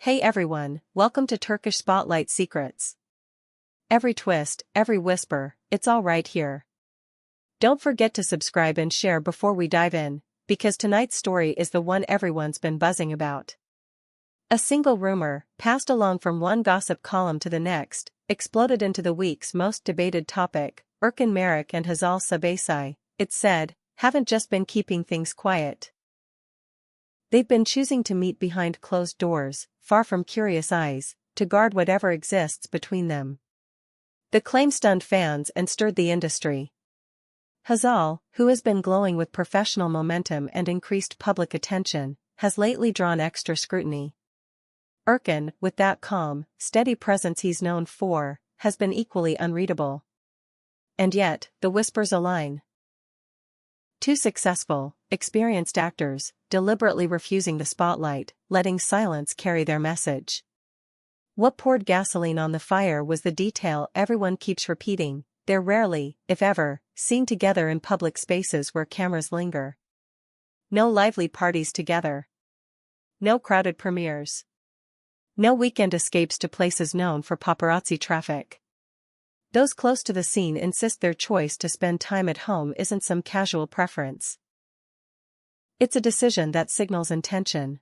Hey everyone, welcome to Turkish Spotlight Secrets. Every twist, every whisper, it's all right here. Don't forget to subscribe and share before we dive in, because tonight's story is the one everyone's been buzzing about. A single rumor, passed along from one gossip column to the next, exploded into the week's most debated topic. Erkan and Hazal secrecy, it's said, haven't just been keeping things quiet. They've been choosing to meet behind closed doors, far from curious eyes, to guard whatever exists between them. The claim stunned fans and stirred the industry. Hazal, who has been glowing with professional momentum and increased public attention, has lately drawn extra scrutiny. Erkan, with that calm, steady presence he's known for, has been equally unreadable. And yet, the whispers align. Two successful, experienced actors, deliberately refusing the spotlight, letting silence carry their message. What poured gasoline on the fire was the detail everyone keeps repeating: they're rarely, if ever, seen together in public spaces where cameras linger. No lively parties together. No crowded premieres. No weekend escapes to places known for paparazzi traffic. Those close to the scene insist their choice to spend time at home isn't some casual preference. It's a decision that signals intention.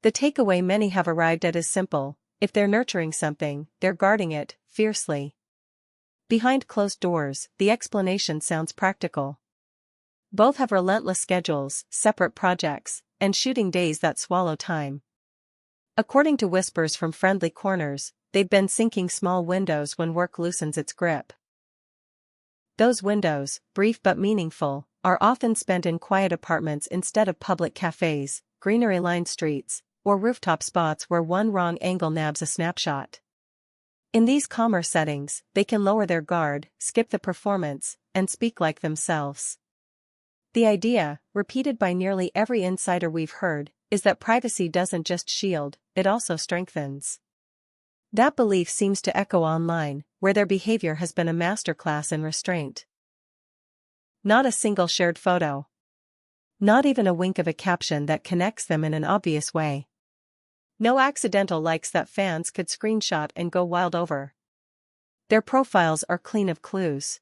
The takeaway many have arrived at is simple: if they're nurturing something, they're guarding it, fiercely. Behind closed doors, the explanation sounds practical. Both have relentless schedules, separate projects, and shooting days that swallow time. According to whispers from friendly corners, they've been sinking small windows when work loosens its grip. Those windows, brief but meaningful, are often spent in quiet apartments instead of public cafes, greenery-lined streets, or rooftop spots where one wrong angle nabs a snapshot. In these calmer settings, they can lower their guard, skip the performance, and speak like themselves. The idea, repeated by nearly every insider we've heard, is that privacy doesn't just shield, it also strengthens. That belief seems to echo online, where their behavior has been a masterclass in restraint. Not a single shared photo. Not even a wink of a caption that connects them in an obvious way. No accidental likes that fans could screenshot and go wild over. Their profiles are clean of clues.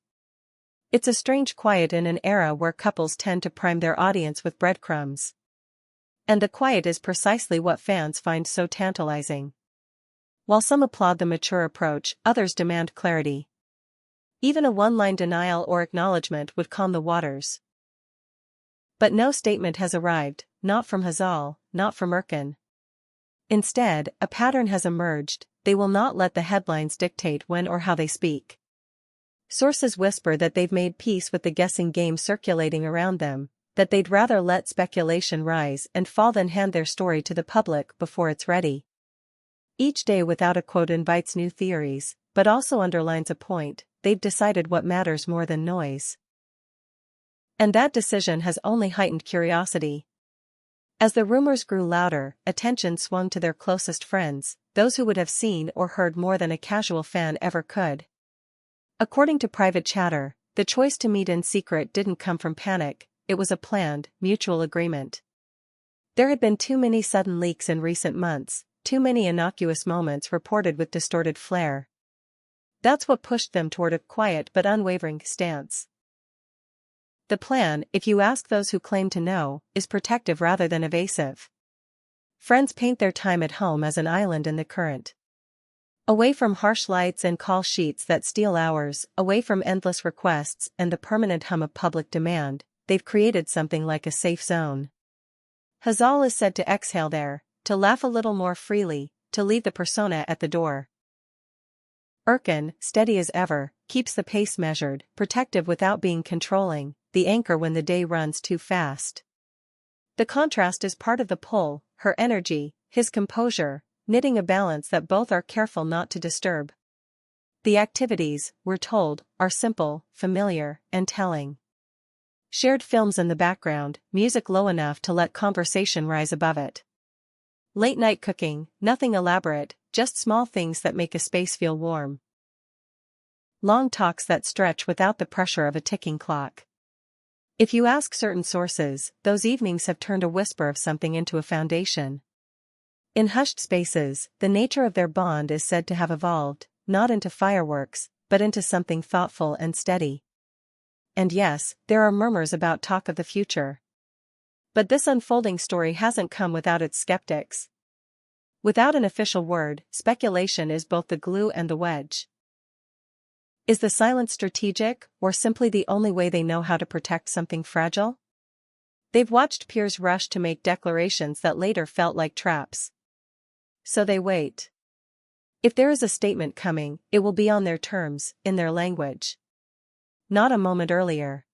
It's a strange quiet in an era where couples tend to prime their audience with breadcrumbs. And the quiet is precisely what fans find so tantalizing. While some applaud the mature approach, others demand clarity. Even a one-line denial or acknowledgement would calm the waters. But no statement has arrived, not from Hazal, not from Erkan. Instead, a pattern has emerged: they will not let the headlines dictate when or how they speak. Sources whisper that they've made peace with the guessing game circulating around them, that they'd rather let speculation rise and fall than hand their story to the public before it's ready. Each day without a quote invites new theories, but also underlines a point: they've decided what matters more than noise. And that decision has only heightened curiosity. As the rumors grew louder, attention swung to their closest friends, those who would have seen or heard more than a casual fan ever could. According to private chatter, the choice to meet in secret didn't come from panic, it was a planned, mutual agreement. There had been too many sudden leaks in recent months, too many innocuous moments reported with distorted flair. That's what pushed them toward a quiet but unwavering stance. The plan, if you ask those who claim to know, is protective rather than evasive. Friends paint their time at home as an island in the current. Away from harsh lights and call sheets that steal hours, away from endless requests and the permanent hum of public demand, they've created something like a safe zone. Hazal is said to exhale there, to laugh a little more freely, to leave the persona at the door. Erkan, steady as ever, keeps the pace measured, protective without being controlling, the anchor when the day runs too fast. The contrast is part of the pull: her energy, his composure, knitting a balance that both are careful not to disturb. The activities, we're told, are simple, familiar, and telling. Shared films in the background, music low enough to let conversation rise above it. Late-night cooking, nothing elaborate, just small things that make a space feel warm. Long talks that stretch without the pressure of a ticking clock. If you ask certain sources, those evenings have turned a whisper of something into a foundation. In hushed spaces, the nature of their bond is said to have evolved, not into fireworks, but into something thoughtful and steady. And yes, there are murmurs about talk of the future. But this unfolding story hasn't come without its skeptics. Without an official word, speculation is both the glue and the wedge. Is the silence strategic, or simply the only way they know how to protect something fragile? They've watched peers rush to make declarations that later felt like traps. So they wait. If there is a statement coming, it will be on their terms, in their language. Not a moment earlier.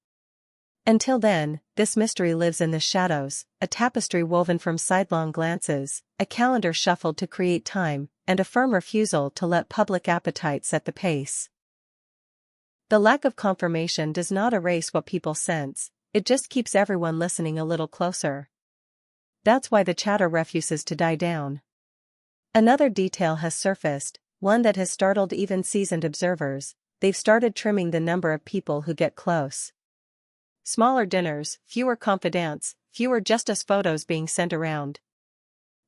Until then, this mystery lives in the shadows, a tapestry woven from sidelong glances, a calendar shuffled to create time, and a firm refusal to let public appetite set the pace. The lack of confirmation does not erase what people sense, it just keeps everyone listening a little closer. That's why the chatter refuses to die down. Another detail has surfaced, one that has startled even seasoned observers. They've started trimming the number of people who get close. Smaller dinners, fewer confidants, fewer just-us photos being sent around.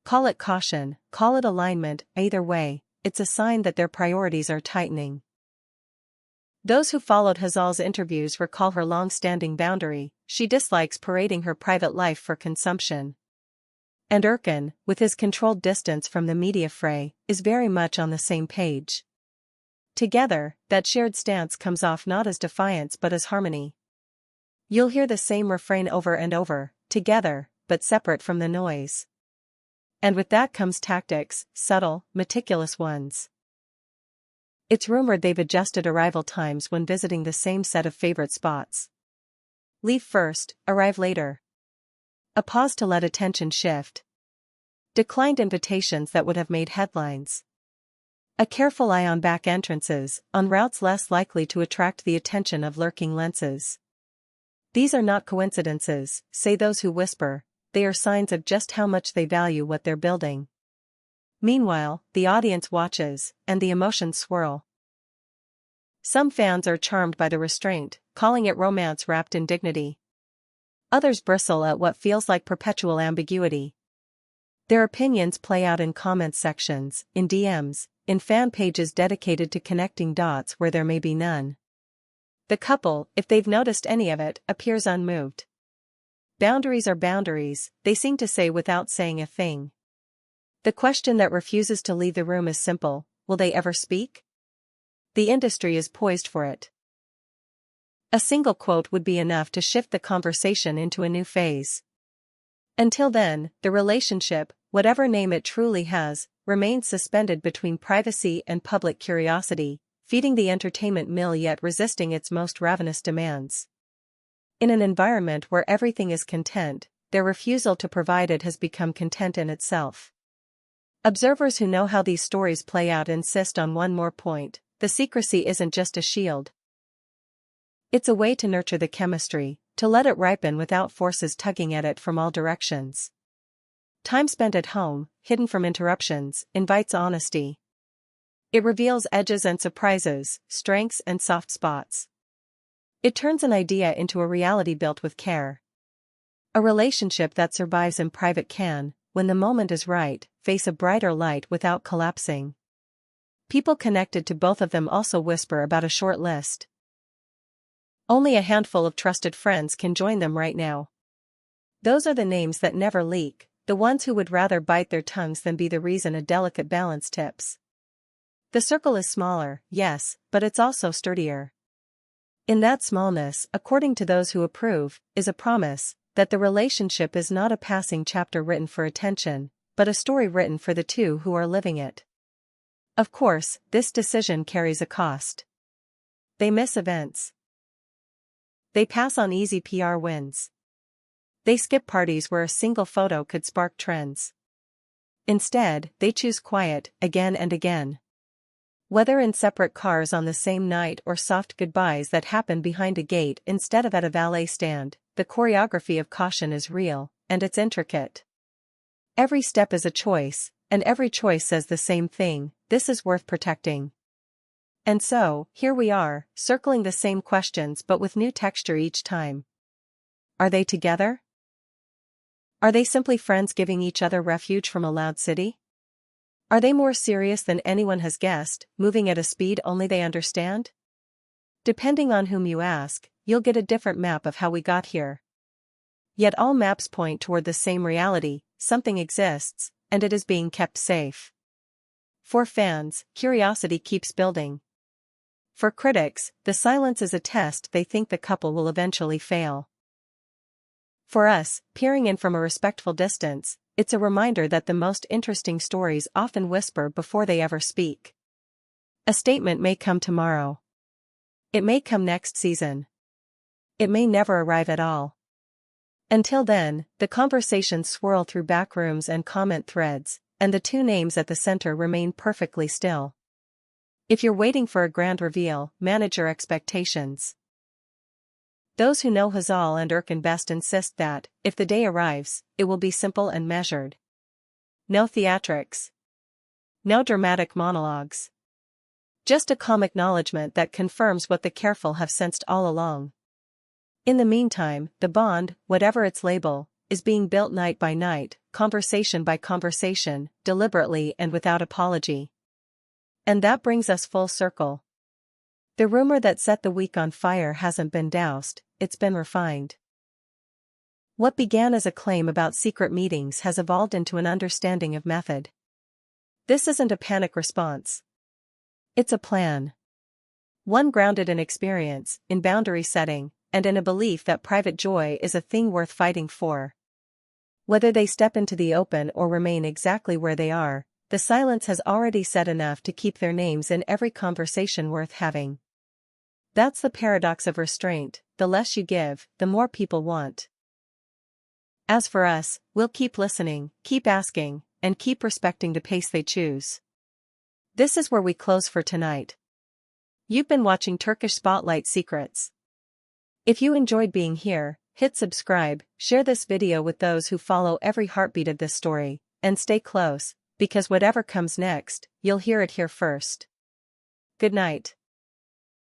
Call it caution, call it alignment, either way, it's a sign that their priorities are tightening. Those who followed Hazal's interviews recall her long-standing boundary: she dislikes parading her private life for consumption. And Erkan, with his controlled distance from the media fray, is very much on the same page. Together, that shared stance comes off not as defiance but as harmony. You'll hear the same refrain over and over, together, but separate from the noise. And with that comes tactics, subtle, meticulous ones. It's rumored they've adjusted arrival times when visiting the same set of favorite spots. Leave first, arrive later. A pause to let attention shift. Declined invitations that would have made headlines. A careful eye on back entrances, on routes less likely to attract the attention of lurking lenses. These are not coincidences, say those who whisper, they are signs of just how much they value what they're building. Meanwhile, the audience watches, and the emotions swirl. Some fans are charmed by the restraint, calling it romance wrapped in dignity. Others bristle at what feels like perpetual ambiguity. Their opinions play out in comment sections, in DMs, in fan pages dedicated to connecting dots where there may be none. The couple, if they've noticed any of it, appears unmoved. Boundaries are boundaries, they seem to say without saying a thing. The question that refuses to leave the room is simple: will they ever speak? The industry is poised for it. A single quote would be enough to shift the conversation into a new phase. Until then, the relationship, whatever name it truly has, remains suspended between privacy and public curiosity, feeding the entertainment mill yet resisting its most ravenous demands. In an environment where everything is content, their refusal to provide it has become content in itself. Observers who know how these stories play out insist on one more point: the secrecy isn't just a shield. It's a way to nurture the chemistry, to let it ripen without forces tugging at it from all directions. Time spent at home, hidden from interruptions, invites honesty. It reveals edges and surprises, strengths and soft spots. It turns an idea into a reality built with care. A relationship that survives in private can, when the moment is right, face a brighter light without collapsing. People connected to both of them also whisper about a short list. Only a handful of trusted friends can join them right now. Those are the names that never leak, the ones who would rather bite their tongues than be the reason a delicate balance tips. The circle is smaller, yes, but it's also sturdier. In that smallness, according to those who approve, is a promise that the relationship is not a passing chapter written for attention, but a story written for the two who are living it. Of course, this decision carries a cost. They miss events. They pass on easy PR wins. They skip parties where a single photo could spark trends. Instead, they choose quiet, again and again. Whether in separate cars on the same night or soft goodbyes that happen behind a gate instead of at a valet stand, the choreography of caution is real, and it's intricate. Every step is a choice, and every choice says the same thing: this is worth protecting. And so, here we are, circling the same questions but with new texture each time. Are they together? Are they simply friends giving each other refuge from a loud city? Are they more serious than anyone has guessed, moving at a speed only they understand? Depending on whom you ask, you'll get a different map of how we got here. Yet all maps point toward the same reality: something exists, and it is being kept safe. For fans, curiosity keeps building. For critics, the silence is a test they think the couple will eventually fail. For us, peering in from a respectful distance, it's a reminder that the most interesting stories often whisper before they ever speak. A statement may come tomorrow. It may come next season. It may never arrive at all. Until then, the conversations swirl through backrooms and comment threads, and the two names at the center remain perfectly still. If you're waiting for a grand reveal, manage your expectations. Those who know Hazal and Erkan best insist that, if the day arrives, it will be simple and measured. No theatrics. No dramatic monologues. Just a calm acknowledgement that confirms what the careful have sensed all along. In the meantime, the bond, whatever its label, is being built night by night, conversation by conversation, deliberately and without apology. And that brings us full circle. The rumor that set the week on fire hasn't been doused, it's been refined. What began as a claim about secret meetings has evolved into an understanding of method. This isn't a panic response. It's a plan. One grounded in experience, in boundary setting, and in a belief that private joy is a thing worth fighting for. Whether they step into the open or remain exactly where they are, the silence has already said enough to keep their names in every conversation worth having. That's the paradox of restraint: the less you give, the more people want. As for us, we'll keep listening, keep asking, and keep respecting the pace they choose. This is where we close for tonight. You've been watching Turkish Spotlight Secrets. If you enjoyed being here, hit subscribe, share this video with those who follow every heartbeat of this story, and stay close, because whatever comes next, you'll hear it here first. Good night.